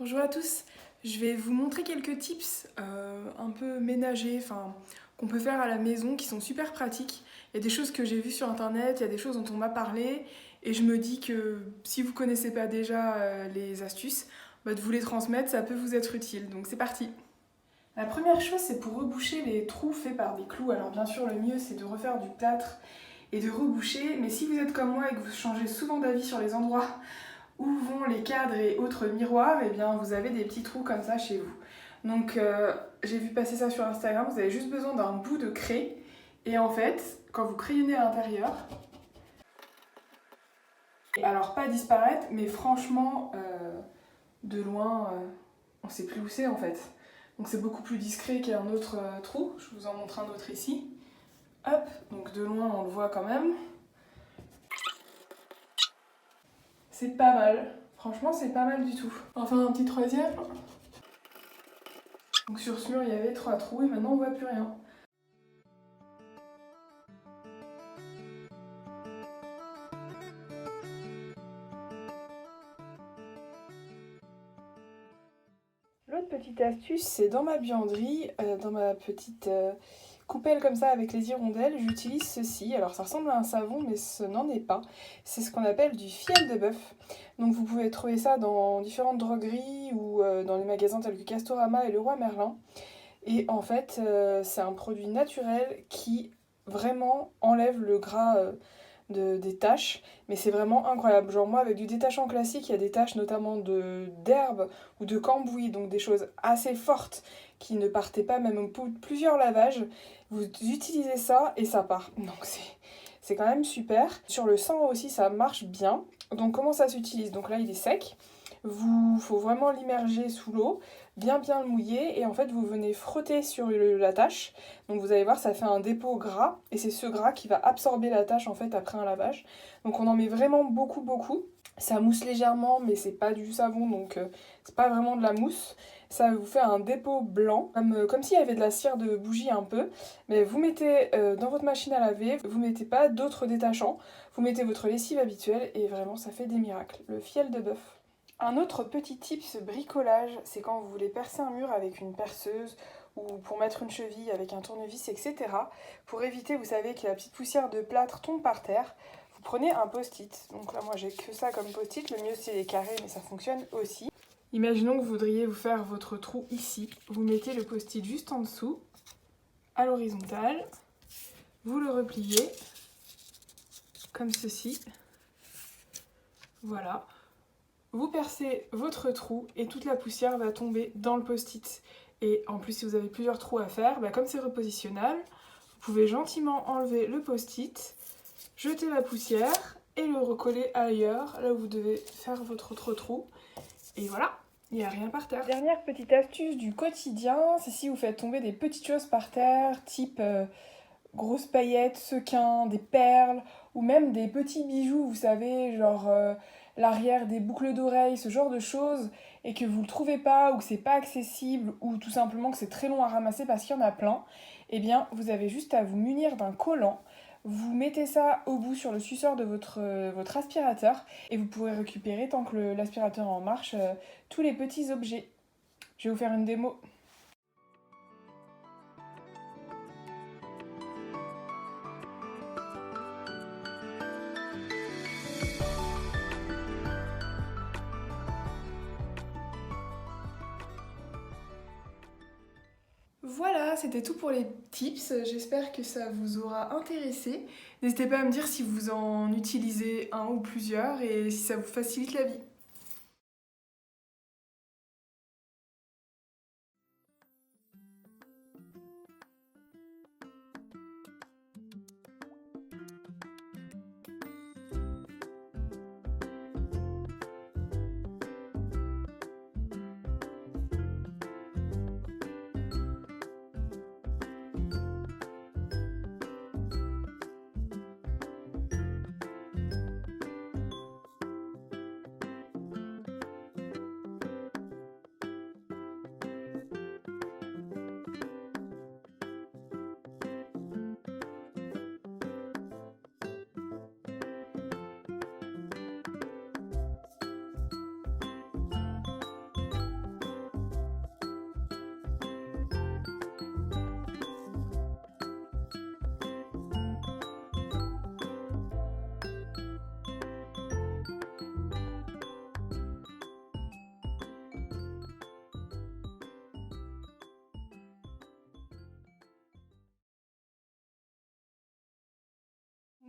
Bonjour à tous, je vais vous montrer quelques tips un peu ménagers, qu'on peut faire à la maison qui sont super pratiques. Il y a des choses que j'ai vues sur internet, il y a des choses dont on m'a parlé et je me dis que si vous connaissez pas déjà les astuces, de vous les transmettre, ça peut vous être utile. Donc c'est parti. La première chose, c'est pour reboucher les trous faits par des clous. Alors bien sûr, le mieux c'est de refaire du plâtre et de reboucher, mais si vous êtes comme moi et que vous changez souvent d'avis sur les endroits où vont les cadres et autres miroirs, eh bien vous avez des petits trous comme ça chez vous. Donc j'ai vu passer ça sur Instagram, vous avez juste besoin d'un bout de craie et en fait, quand vous crayonnez à l'intérieur, alors pas disparaître, mais franchement, de loin, on sait plus où c'est en fait. Donc c'est beaucoup plus discret qu'un autre trou, je vous en montre un autre ici. Hop, donc de loin on le voit quand même. C'est pas mal, franchement c'est pas mal du tout. Enfin un petit troisième. Donc sur ce mur il y avait 3 trous et maintenant on voit plus rien. L'autre petite astuce, c'est dans ma buanderie, dans ma petite coupelle comme ça avec les hirondelles, j'utilise ceci. Alors ça ressemble à un savon, mais ce n'en est pas. C'est ce qu'on appelle du fiel de bœuf. Donc vous pouvez trouver ça dans différentes drogueries ou dans les magasins tels que Castorama et Leroy Merlin. Et en fait, c'est un produit naturel qui vraiment enlève le gras des taches, mais c'est vraiment incroyable. Genre moi avec du détachant classique, il y a des taches notamment d'herbe ou de cambouis, donc des choses assez fortes qui ne partaient pas même au bout de plusieurs lavages. Vous utilisez ça et ça part. Donc c'est quand même super. Sur le sang aussi ça marche bien. Donc comment ça s'utilise? Donc là il est sec. Faut vraiment l'immerger sous l'eau, bien le mouiller et en fait vous venez frotter sur la tâche. Donc vous allez voir ça fait un dépôt gras et c'est ce gras qui va absorber la tâche en fait après un lavage. Donc on en met vraiment beaucoup. Ça mousse légèrement mais c'est pas du savon donc c'est pas vraiment de la mousse. Ça vous fait un dépôt blanc, comme s'il y avait de la cire de bougie un peu. Mais vous mettez dans votre machine à laver, vous mettez pas d'autres détachants, vous mettez votre lessive habituelle et vraiment ça fait des miracles. Le fiel de bœuf. Un autre petit tips bricolage, c'est quand vous voulez percer un mur avec une perceuse ou pour mettre une cheville avec un tournevis, etc. Pour éviter, vous savez, que la petite poussière de plâtre tombe par terre, vous prenez un post-it. Donc là, moi, j'ai que ça comme post-it. Le mieux, c'est les carrés, mais ça fonctionne aussi. Imaginons que vous voudriez vous faire votre trou ici. Vous mettez le post-it juste en dessous, à l'horizontale. Vous le repliez, comme ceci. Voilà. Vous percez votre trou et toute la poussière va tomber dans le post-it. Et en plus, si vous avez plusieurs trous à faire, comme c'est repositionnable, vous pouvez gentiment enlever le post-it, jeter la poussière et le recoller ailleurs, là où vous devez faire votre autre trou. Et voilà, il n'y a rien par terre. Dernière petite astuce du quotidien, c'est si vous faites tomber des petites choses par terre, type grosses paillettes, sequins, des perles, ou même des petits bijoux, vous savez, genre l'arrière des boucles d'oreilles, ce genre de choses, et que vous ne le trouvez pas, ou que c'est pas accessible, ou tout simplement que c'est très long à ramasser parce qu'il y en a plein, eh bien vous avez juste à vous munir d'un collant. Vous mettez ça au bout sur le suceur de votre aspirateur et vous pourrez récupérer, tant que l'aspirateur est en marche, tous les petits objets. Je vais vous faire une démo. Voilà, c'était tout pour les tips. J'espère que ça vous aura intéressé. N'hésitez pas à me dire si vous en utilisez un ou plusieurs et si ça vous facilite la vie.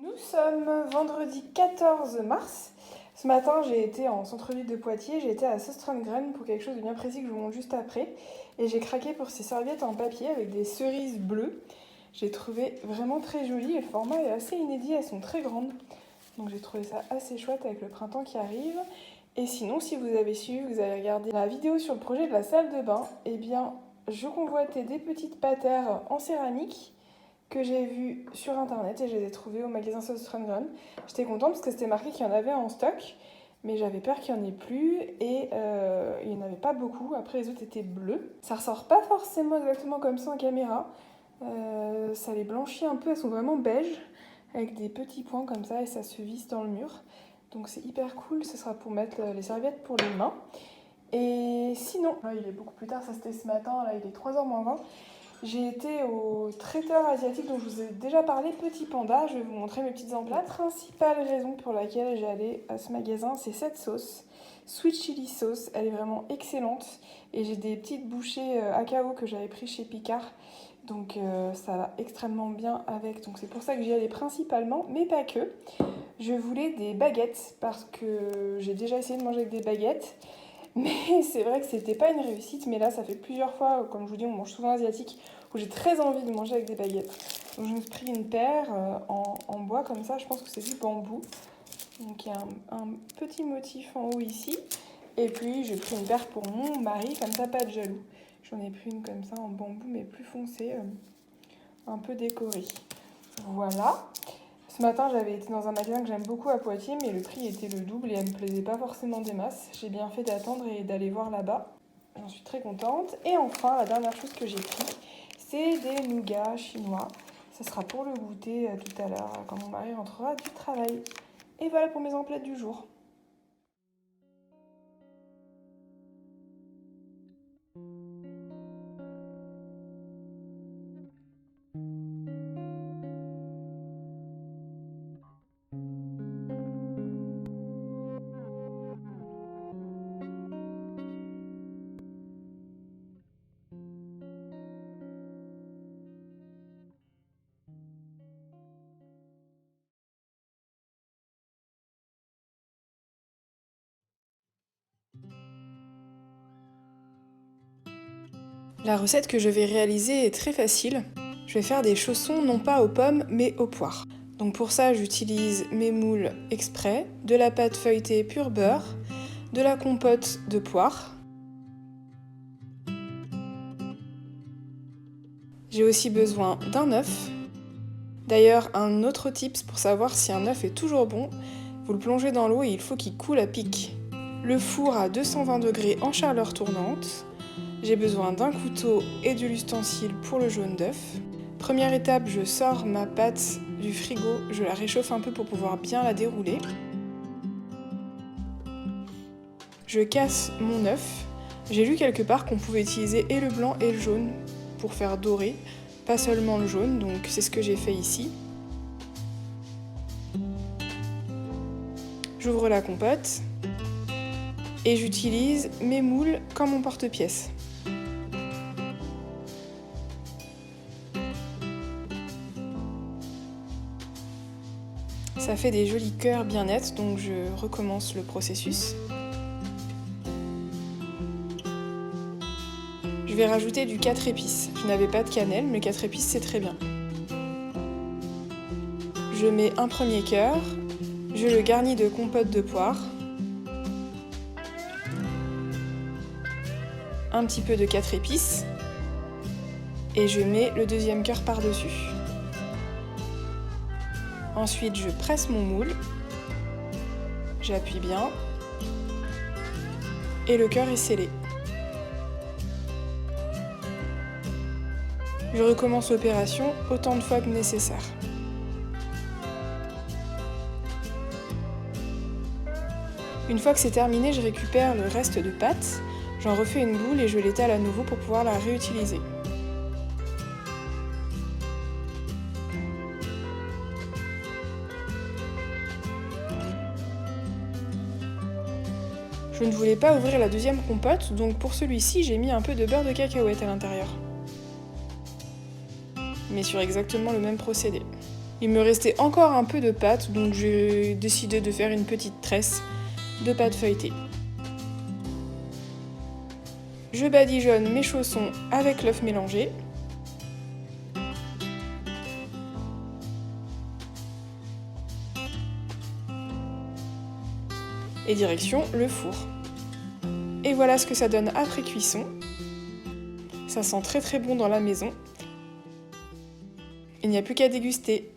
Nous sommes vendredi 14 mars. Ce matin, j'ai été en centre-ville de Poitiers, j'ai été à Søstrandgren pour quelque chose de bien précis que je vous montre juste après. Et j'ai craqué pour ces serviettes en papier avec des cerises bleues. J'ai trouvé vraiment très joli et le format est assez inédit, elles sont très grandes. Donc j'ai trouvé ça assez chouette avec le printemps qui arrive. Et sinon, si vous avez suivi, vous avez regardé la vidéo sur le projet de la salle de bain, eh bien, je convoitais des petites patères en céramique que j'ai vues sur internet et je les ai trouvées au magasin Søstrandgren. J'étais contente parce que c'était marqué qu'il y en avait en stock, mais j'avais peur qu'il n'y en ait plus et il n'y en avait pas beaucoup. Après, les autres étaient bleus. Ça ressort pas forcément exactement comme ça en caméra. Ça les blanchit un peu, elles sont vraiment beige avec des petits points comme ça et ça se visse dans le mur. Donc c'est hyper cool, ce sera pour mettre les serviettes pour les mains. Et sinon, là il est beaucoup plus tard, ça c'était ce matin, là il est 3h moins 20. J'ai été au traiteur asiatique dont je vous ai déjà parlé, Petit Panda. Je vais vous montrer mes petites emplettes. La principale raison pour laquelle j'allais à ce magasin, c'est cette sauce. Sweet Chili Sauce, elle est vraiment excellente. Et j'ai des petites bouchées AKO que j'avais pris chez Picard. Donc ça va extrêmement bien avec. Donc c'est pour ça que j'y allais principalement, mais pas que. Je voulais des baguettes parce que j'ai déjà essayé de manger avec des baguettes. Mais c'est vrai que c'était pas une réussite, mais là ça fait plusieurs fois, comme je vous dis, on mange souvent asiatique, où j'ai très envie de manger avec des baguettes. Donc je me suis pris une paire en bois comme ça, je pense que c'est du bambou. Donc il y a un petit motif en haut ici. Et puis j'ai pris une paire pour mon mari, comme ça pas de jaloux. J'en ai pris une comme ça en bambou, mais plus foncée, un peu décorée. Voilà. Ce matin, j'avais été dans un magasin que j'aime beaucoup à Poitiers, mais le prix était le double et elle me plaisait pas forcément des masses. J'ai bien fait d'attendre et d'aller voir là-bas. J'en suis très contente. Et enfin, la dernière chose que j'ai pris, c'est des nougats chinois. Ça sera pour le goûter tout à l'heure, quand mon mari rentrera du travail. Et voilà pour mes emplettes du jour. La recette que je vais réaliser est très facile. Je vais faire des chaussons non pas aux pommes mais aux poires. Donc pour ça, j'utilise mes moules exprès, de la pâte feuilletée pur beurre, de la compote de poire. J'ai aussi besoin d'un œuf. D'ailleurs, un autre tips pour savoir si un œuf est toujours bon, vous le plongez dans l'eau et il faut qu'il coule à pic. Le four à 220 degrés en chaleur tournante. J'ai besoin d'un couteau et de l'ustensile pour le jaune d'œuf. Première étape, je sors ma pâte du frigo, je la réchauffe un peu pour pouvoir bien la dérouler. Je casse mon œuf. J'ai lu quelque part qu'on pouvait utiliser et le blanc et le jaune pour faire dorer, pas seulement le jaune, donc c'est ce que j'ai fait ici. J'ouvre la compote et j'utilise mes moules comme mon porte-pièce. Ça fait des jolis cœurs bien nets, donc je recommence le processus. Je vais rajouter du 4 épices. Je n'avais pas de cannelle, mais 4 épices c'est très bien. Je mets un premier cœur, je le garnis de compote de poire, un petit peu de 4 épices, et je mets le deuxième cœur par-dessus. Ensuite, je presse mon moule, j'appuie bien, et le cœur est scellé. Je recommence l'opération autant de fois que nécessaire. Une fois que c'est terminé, je récupère le reste de pâte, j'en refais une boule et je l'étale à nouveau pour pouvoir la réutiliser. Je ne voulais pas ouvrir la deuxième compote, donc pour celui-ci, j'ai mis un peu de beurre de cacahuète à l'intérieur. Mais sur exactement le même procédé. Il me restait encore un peu de pâte, donc j'ai décidé de faire une petite tresse de pâte feuilletée. Je badigeonne mes chaussons avec l'œuf mélangé. Et direction le four. Et voilà ce que ça donne après cuisson. Ça sent très très bon dans la maison. Il n'y a plus qu'à déguster.